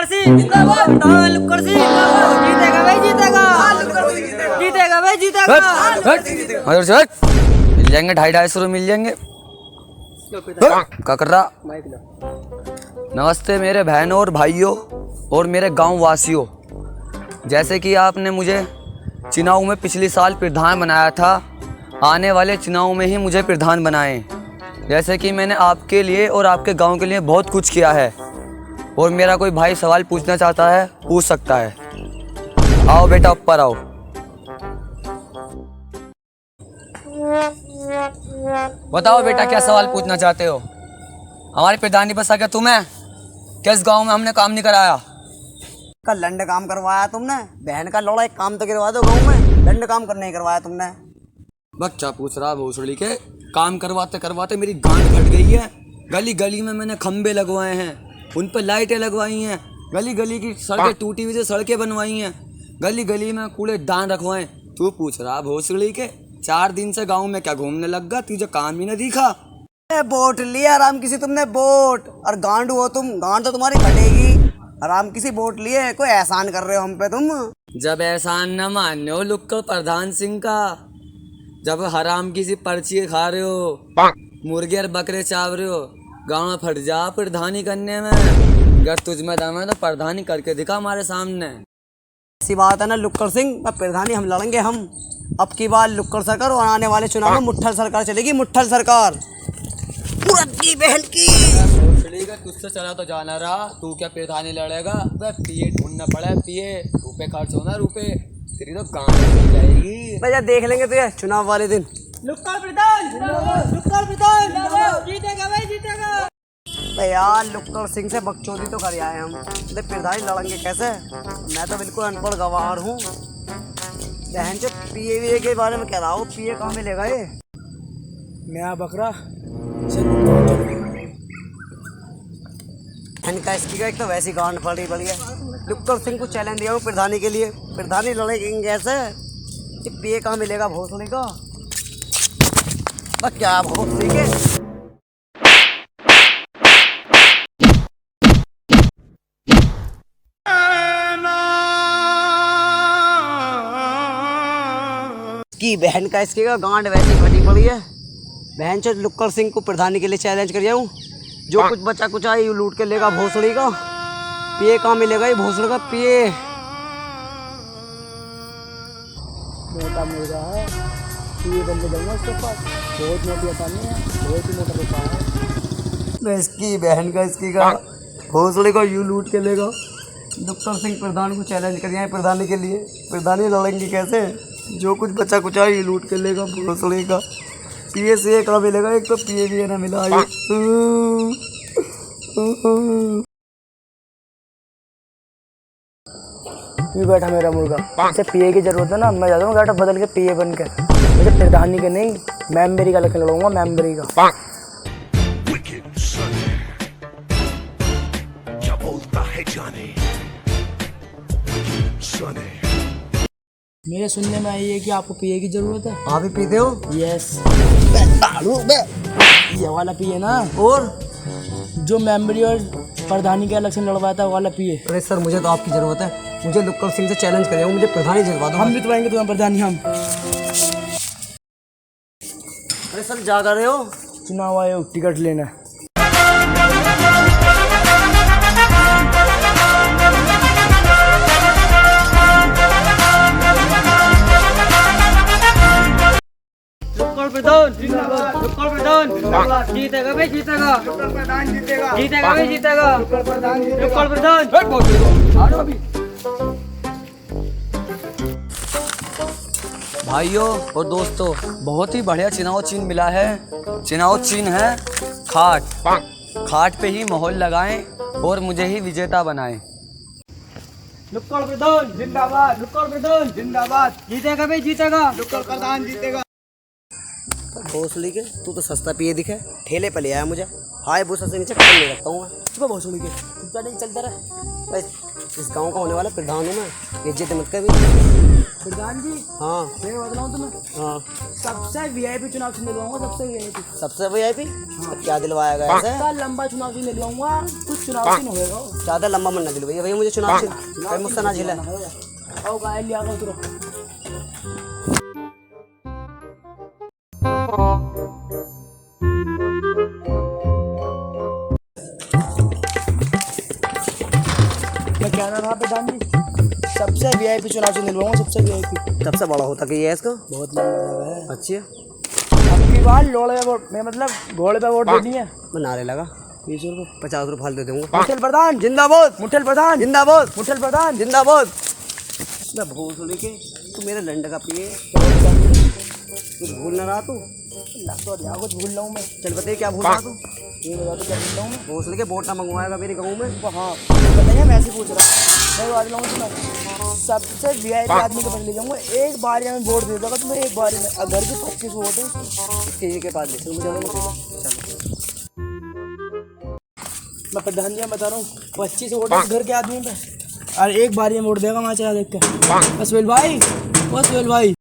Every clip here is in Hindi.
लुक्कड़ सिंह जिंदाबाद, प्रधान लुक्कड़ सिंह जिंदाबाद, जीतेगा भाई जीतेगा, जीतेगा भाई जीतेगा। मिल जाएंगे 250-250 मिल जाएंगे। क्या कर रहा? नमस्ते मेरे बहनों और भाइयों और मेरे गांव वासियों। जैसे कि आपने मुझे चुनाव में पिछले साल प्रधान बनाया था, आने वाले चुनाव में ही मुझे प्रधान बनाएं। जैसे कि मैंने आपके लिए और आपके गांव के लिए बहुत कुछ किया है और मेरा कोई भाई सवाल पूछना चाहता है, पूछ सकता है। आओ बेटा ऊपर आओ। बताओ बेटा क्या सवाल पूछना चाहते हो? हमारी प्रधानी बस आके तुम्हें किस गांव में हमने काम नहीं कराया? का लंड काम करवाया तुमने, बहन का लौड़ा एक काम तो करवा दो गाँव में, लंड काम करने ही करवाया तुमने। बच्चा पूछ रहा भोसड़ी के, काम करवाते करवाते मेरी गांड फट गई है। गली गली में मैंने खंबे लगवाए हैं, उन पर लाइटें लगवाई हैं, गली गली की सड़कें टूटी हुई से सड़कें बनवाई हैं, गली गली में कूड़ेदान रखवाए। तू पूछ रहा भोसड़ी के 4 दिन से गांव में क्या घूमने लग गया, तुझे काम ही न दिखा? वोट लिया आराम किसी तुमने वोट, और गांडू हो तुम, गांड तो तुम्हारी फटेगी। आराम किसी वोट लिए, कोई एहसान कर रहे हो हम पे तुम। जब एहसान न मान्य हो लुक्कड़ प्रधान सिंह का, जब हराम किसी पर्ची खा रहे हो, मुर्गे और बकरे चाव रहे हो, गाँव में फट जा प्रधानी करने में। अगर तुझ में दम है तो प्रधानी करके दिखा हमारे सामने। ऐसी बात है ना लुक्कड़ सिंह, अब प्रधानी हम लड़ेंगे हम। अब की बार लुक्कड़ सरकार और आने वाले चुनाव में मुट्ठल सरकार चलेगी, मुट्ठल सरकार की बहन की। तुझसे चला तो जाना रहा, तू क्या प्रधानी लड़ेगा? वह पिए ढूंढना पड़ा है, पिए रुपए खर्च होना, रुपए तेरी तो काम जाएगी। भैया देख लेंगे तुझे चुनाव वाले दिन। लुक्कड़ प्रधान जिंदाबाद, लुक्कड़ प्रधान जिंदाबाद, जीतेगा भाई जीतेगा। भैया लुक्कड़ सिंह से बकचोदी तो कर आए हम, प्रधानी लड़ेंगे कैसे? मैं तो बिल्कुल अनपढ़ गवार हूँ। बहन जो पीए के बारे में कह रहा हूँ, पीए कहाँ मिलेगा ये? नया बकरा इनका इसकी का एक तो वैसी गांड फड़ी पड़ी है। लुक्कड़ सिंह को चैलेंज दिया हूँ प्रधानी के लिए, प्रधानी लड़ेंगे कैसे? ये पीए कहाँ मिलेगा भोसड़ी का? बस क्या भोसड़ी के की बहन का इसकी का गांड वैसी फटी पड़ी है। बहन चो लुक्कड़ सिंह को प्रधानी के लिए चैलेंज कर जाऊँ, जो कुछ बचा कुछ आई लूट के लेगा भोसड़ी का। पिए कहाँ मिलेगा ये भोसड़ी का पिए? मोटा मुर्गा है, पिए बंदे देंगे उसके पास, बहुत मोटी आसानी है, बहुत ही मोटा रुपया है। इसकी बहन का इसकी का भोसड़ी को यूँ लूट के लेगा। लुक्कड़ सिंह प्रधान को चैलेंज कर जाए प्रधानी के लिए, प्रधानी लड़ेंगे कैसे? जो कुछ बचा कुछ आई लूट के लेगा भोसड़ी का। पिए से कहाँ मिलेगा? एक तो पिए भी है ना मिला ये। ये बैठा मेरा मुर्गा, इसे पिए की जरूरत है ना, मैं जाता हूँ गाटा बदल के पिए बन के। मुझे प्रधानी के नहीं, मेम्बरी का लड़का लड़ूंगा, मेम्बरी का। मेरे सुनने में आई है कि आपको पिए की जरूरत है। आप भी पीते हो? यस। ये वाला पिए ना, और जो मेम्बरी और प्रधानी के इलेक्शन लड़वाता है वाला पिए। अरे सर मुझे तो आपकी जरूरत है, मुझे लुक्कड़ सिंह से चैलेंज करें, मुझे प्रधानी जितवा दो। हम जितवाएंगे तुम्हें प्रधानी हम। अरे सर जा कर रहे हो? चुनाव आयोग टिकट लेना। लुक्कड़ प्रधान जिंदाबाद, लुक्कड़ प्रधान जिंदाबाद, जीतेगा भाई जीतेगा, लुक्कड़ प्रधान जीतेगा, जीतेगा भाई जीतेगा, लुक्कड़ प्रधान, लुक्कड़ प्रधान। भाइयों और दोस्तों, बहुत ही बढ़िया चुनाव चिन्ह मिला है। चुनाव चिन्ह है खाट। खाट पे ही मोहर लगाएं और मुझे ही विजेता बनाएं। लुक्कड़ प्रधान जिंदाबाद, लुक्कड़ प्रधान जिंदाबाद, जीतेगा भाई जीतेगा, लुक्कड़ प्रधान जीतेगा। भोसड़ी के तू तो सस्ता पिए दिखे, ठेले पे ले आया मुझे। हाय भूसा से नीचे कल ले रखता हूँ मैं। सुबह भोसड़ी के तुम क्या नहीं चलता रहे? बस इस गांव का होने वाला प्रधान हूँ मैं, इज्जत मत कर। प्रधान जी हाँ मैं बताऊँ तुम्हें, हाँ सबसे वीआईपी चुनाव चिन्ह दिलवाऊंगा, सबसे वीआईपी। सबसे VIP? तो क्या दिलवाया गया ऐसे? सबसे लंबा चुनाव चिन्ह दिलवाऊंगा, कुछ चुनाव चिन्ह होगा। ज्यादा लंबा मन ना दिलो भैया, भैया मुझे चुनाव चिन्ह कहीं मुझसे ना झेला। आओ गाय लिया आओ उतरो। मैं क्या नाम है प्रधान जी? सबसे वीआईपी चुनाव चिन्ह दिलवाऊंगा, सबसे वीआईपी। सबसे बड़ा होता कि ये है इसका? बहुत लंबा है। अच्छा अब की बार लोड़े पे वोट, मैं मतलब घोड़े पे वोट देनी है। मैं नारे लगा 20 रुपये 50 रुपये फाल दे दूंगा। मुठल प्रधान जिंदाबाद, मुठल प्रधान जिंदाबाद, मुठल प्रधान जिंदाबाद। मैं भोसड़ी के तू मेरे लंड का पिए कुछ भूल ना रहा तू? कुछ भूल रहा हूँ मैं। चल बताइए क्या भूल रहा तू? ये बता तो क्या भूल रहा हूँ मैं? भोसड़ी के वोट ना मंगवाएगा मेरे गाँव में? हाँ बताइए, मैं ऐसे पूछ रहा मैं बात लाऊँ तुम्हें। सबसे वीआईपी आदमी के पास ले जाऊँगा, एक बार में वोट दे दोगा तुम्हें, एक बार में। अगर के 25 वोट है किसी के पास ले मुझे। मैं प्रधान जी बता रहा हूँ 25 वोट है घर के आदमी पे, और एक बार में वोट देगा वहाँ चला देख के। बस सुहेल भाई, बस सुहेल भाई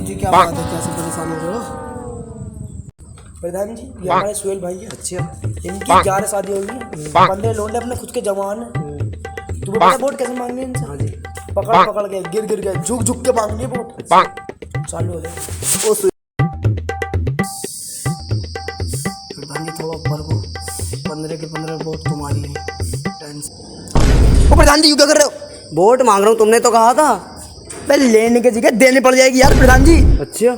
जी क्या बात है, कैसे परेशान हो रहे हो? प्रधान जी ये हमारे सुहेल भाई है। अच्छा इनकी 11 शादी होगी, 15 लोंडे अपने खुद के जवान है। तुम्हें पता वोट कैसे मांगनी है इनसे? हाँ जी पकड़ पकड़ के गिर के झुक झुक के मांगनी है वोट। चालू हो जाए प्रधान जी, थोड़ा ऊपर को 15 के 15 वोट तुम्हारी है। प्रधान जी क्या कर रहे हो? वोट मांग रहा हूँ, तुमने तो कहा था। पहले लेने की जगह देनी पड़ जाएगी यार प्रधान जी। अच्छा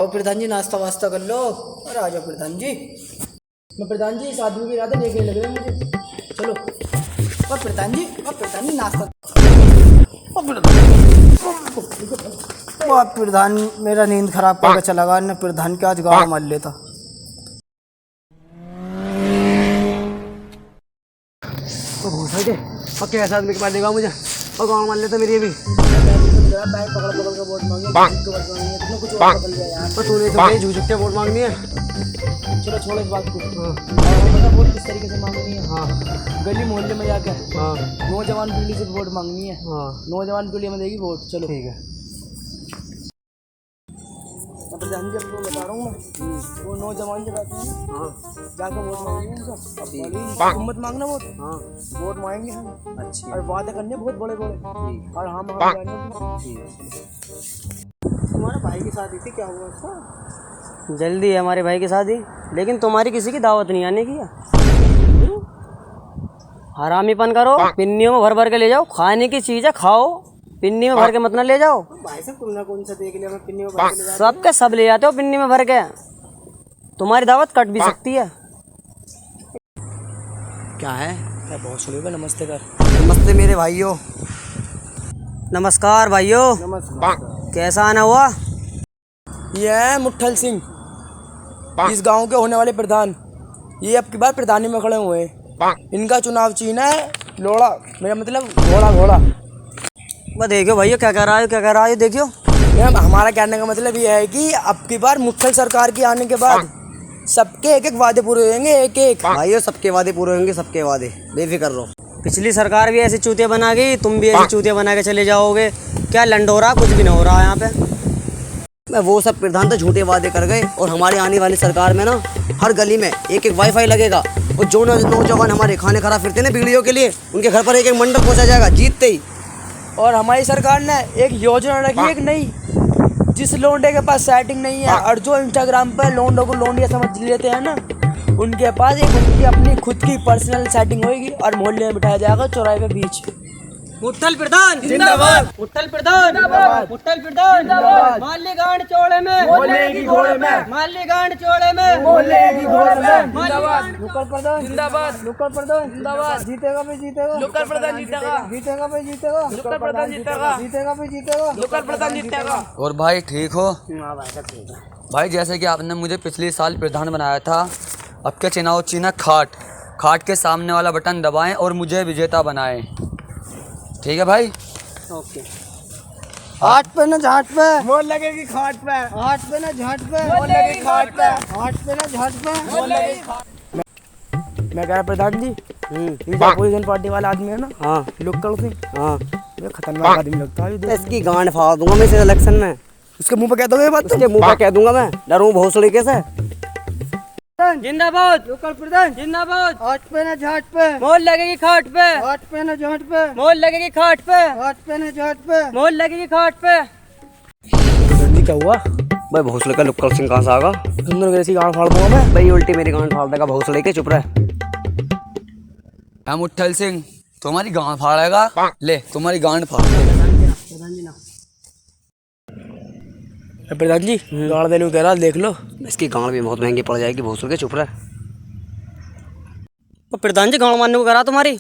और प्रधान जी नाश्ता वास्ता कर लो और आ जाओ प्रधान जी। मैं प्रधान जी इस आदमी के इरादे देखने लग रहे हैं मुझे। चलो और प्रधान जी नाश्ता। प्रधान मेरा नींद खराब करके चला गया न, प्रधान के आज गाँव मार लेता। और कैसा आदमी के पास देगा मुझे और गाँव मान लेता मेरी भी। तूने तो भाई झूठ के वोट मांगनी है। चलो छोड़ो इस बात को। वोट किस तरीके से मांगनी है? हाँ गली मोहल्ले में जाकर। हाँ नौजवान पीढ़ी से वोट मांगनी है। हाँ नौजवान पीढ़ी में देगी वोट। चलो ठीक है। प्रधान जी आपको बता रहा हूँ मैं, वो नौजवान जो रहते हैं ना, हाँ जाकर वोट मांगेंगे उनका। हिम्मत मांगना वोट। हाँ वोट मांगेंगे हम। अच्छा और वादे करने बहुत बड़े बड़े और हम तुम्हारे भाई की शादी थी, क्या हुआ उसका? जल्दी है हमारे भाई की शादी, लेकिन तुम्हारी किसी की दावत नहीं आने की है। हरामीपन करो, पिन्नियों में भर भर के ले जाओ, खाने की चीज़ है खाओ, पिन्नी में भर के मत ना ले जाओ। भाई साहब तुमने कौन सा देख लिया मैं पिन्नी में भर के ले जाता? सबके सब ले जाते हो पिन्नी में भर के, तुम्हारी दावत कट भी सकती है। क्या है? क्या बहुत सुनिएगा। नमस्ते कर। नमस्ते मेरे भाइयों। नमस्कार भाइयों। नमस्कार। कैसा आना हुआ? ये है मुठल सिंह, इस गांव के होने वाले प्रधान। ये अब की बार प्रधानी में खड़े हुए हैं। इनका चुनाव चिन्ह है लोड़ा, मेरा मतलब घोड़ा। घोड़ा बस देखियो भैया क्या कह रहा है देखियो। हमारा कहने का मतलब ये है कि अब की बार मुठल सरकार के आने के बाद सबके एक एक वादे पूरे होंगे। एक एक भाइयों सबके वादे पूरे होंगे, सबके वादे बेफिक्र रहो। पिछली सरकार भी ऐसी चूतिया बना गई, तुम भी ऐसी चूतिया बना के चले जाओगे। क्या लंडोरा कुछ भी नहीं हो रहा है यहाँ पे। मैं वो सब प्रधान तो झूठे वादे कर गए, और हमारी आने वाली सरकार में ना हर गली में एक एक वाईफाई लगेगा, और जो नौजवान हमारे खाने खराब फिरते ना बिगड़ियों के लिए, उनके घर पर एक एक मंडप पहुँचा जाएगा जीतते ही। और हमारी सरकार ने एक योजना रखी एक नई, जिस लोंडे के पास सेटिंग नहीं है और जो इंस्टाग्राम पर लोंडों को लोंडिया समझ लेते हैं ना, उनके पास एक उनकी अपनी खुद की पर्सनल सेटिंग होगी और मोहल्ले में बिठाया जाएगा चौराहे के बीच। मुठल प्रधान जिंदाबाद, मुठल प्रधान जिंदाबाद, मुठल प्रधान जिंदाबाद। माली गांड चौड़े में, मोहल्ले की घोड़े में, माली गांड चौड़े में, मोहल्ले की घोड़े में जिंदाबाद। लोकल प्रधान जिंदाबाद, लोकल प्रधान जिंदाबाद। जीतेगा भाई जीतेगा, लोकल प्रधान जीतेगा, जीतेगा भाई जीतेगा, लोकल प्रधान जीतेगा, जीतेगा भाई जीतेगा, लोकल प्रधान जीतेगा। और भाई ठीक हो? भाई जैसे कि आपने मुझे पिछले साल प्रधान बनाया था, अब के चुनाव चिन्ह खाट के सामने वाला बटन दबाएं और मुझे विजेता बनाएं। ठीक है भाई? ओके। हाट पे ना झाट पे मोल लगेगी खाट पे, हाट पे ना झाट पे मोल लगेगी खाट पे, हाट पे ना झाट पे मोल लगेगी खाट। मैं कह रहा प्रधान जी, ये जो अपोजिशन पार्टी वाला आदमी है ना, हाँ लोकल सिंह, हाँ ये खतरनाक आदमी लगता है। इसकी गांड फाड़ दूंगा मैं इस इलेक्शन में। उसके मुंह पे कह दोगे ये बात? उसके मुंह पे कह दूंगा मैं, डरूं भोसड़ी कैसे। प्रधान जिंदाबाद, लोकल प्रधान जिंदाबाद। हाथ पे ना झाट पे, मोल लगेगी खाट पे, हाथ पे ना झाट पे, मोल लगेगी खाट पे, हाथ पे ना झाट पे, मोल लगेगी खाट पे। क्या हुआ भाई? भोसले का लुक्कड़ सिंह कहाँ से आगा? सुंदर कैसी गांड फाड़ दूंगा मैं भाई, उल्टी मेरी गांड फाड़ देगा भोसले के। चुप रहे। हम मुट्ठल सिंह तुम्हारी गांड फाड़ेगा। ले तुम्हारी गांड फाड़। प्रधान जी गाड़ देने को कह रहा, देख लो। इसकी गांड भी बहुत महंगी पड़ जाएगी भोसले के। चुप रहे। प्रधान जी गाँव मारने को करा तुम्हारी।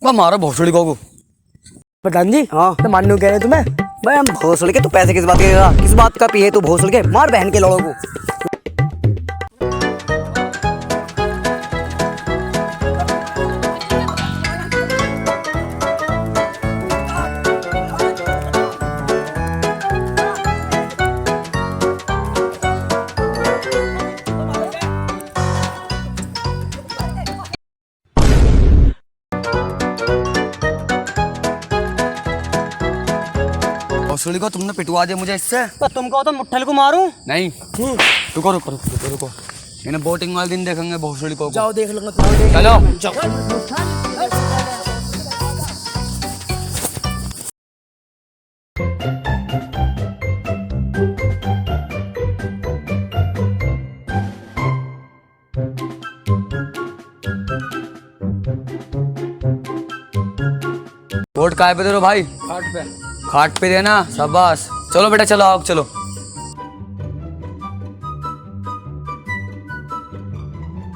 वह मारो भोसड़ी को। प्रधान जी हाँ तो मानने को कह रहे तुम्हें भाई? हम भोसले के, तू पैसे किस बात के, किस बात का पिए तू भोसले के? मार बहन के लड़ों को। भोसड़ी को तुमने पिटवा दिया मुझे इससे। तो तुम कहो तो मुट्ठल को मारूं? नहीं रुको रुको रुको रुको, इन्हें बोटिंग वाले दिन देखेंगे भोसड़ी को। जाओ देख लो। चलो वोट काय पे दे रहे हो भाई? खाट पे। खाट पे देना। शाबाश। चलो बेटा चलो आओ चलो।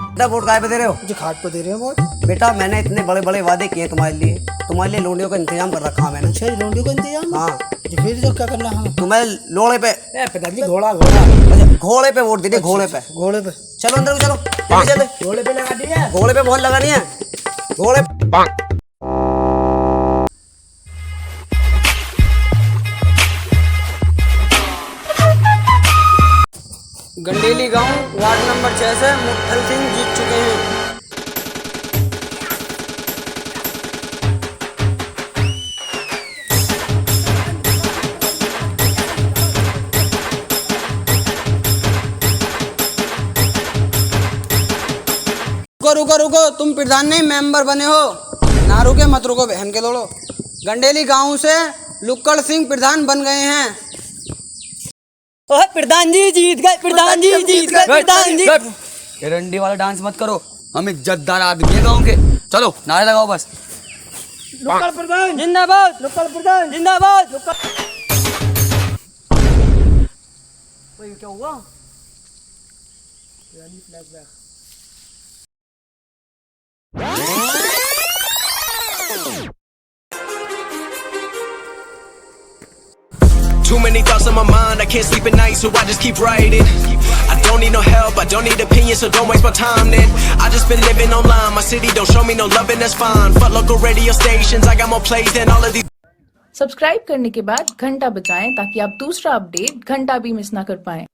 बेटा वोट काय पे दे रहे हो? जो खाट पे दे रहे हो वोट? बेटा मैंने इतने बड़े बड़े वादे किए तुम्हारे लिए लोडियों का इंतजाम कर रखा मैंने। अच्छा लोडियों का इंतजाम? हाँ फिर जो क्या करना है? तुम्हें लोड़े पे घोड़ा अच्छा घोड़े पे वोट दीजिए। घोड़े पे घोड़े पे। चलो अंदर को चलो। चलो घोड़े पे लगा दिया। घोड़े पे बहुत लगानी है। घोड़े गंडेली गांव वार्ड नंबर 6 से मुट्ठल सिंह जीत चुके हैं। रुको रुको, तुम प्रधान नहीं मेंबर बने हो। ना रुके मत रुको बहन के लोड़ो। गंडेली गांव से लुक्कड़ सिंह प्रधान बन गए हैं। ओह प्रधान जी जीत गए, प्रधान जी जीत गए, प्रधान जी। ये रंडी वाला डांस मत करो, हम इज्जतदार आदमी है गाँव के। चलो नारे लगाओ बस। लुक्कड़ प्रधान जिंदाबाद, लुक्कड़ प्रधान जिंदाबाद। क्या हुआ? Too many thoughts on my mind, I can't sleep at night, so I just keep writing. I don't need no help, I don't need opinions, so don't waste my time then. I just been living online, my city don't show me no love and that's fine. Fuck local radio stations, I got more plays than all of these. Subscribe करने के बाद घंटा बजाएं ताकि आप दूसरा अपडेट घंटा भी मिस ना कर पाएं।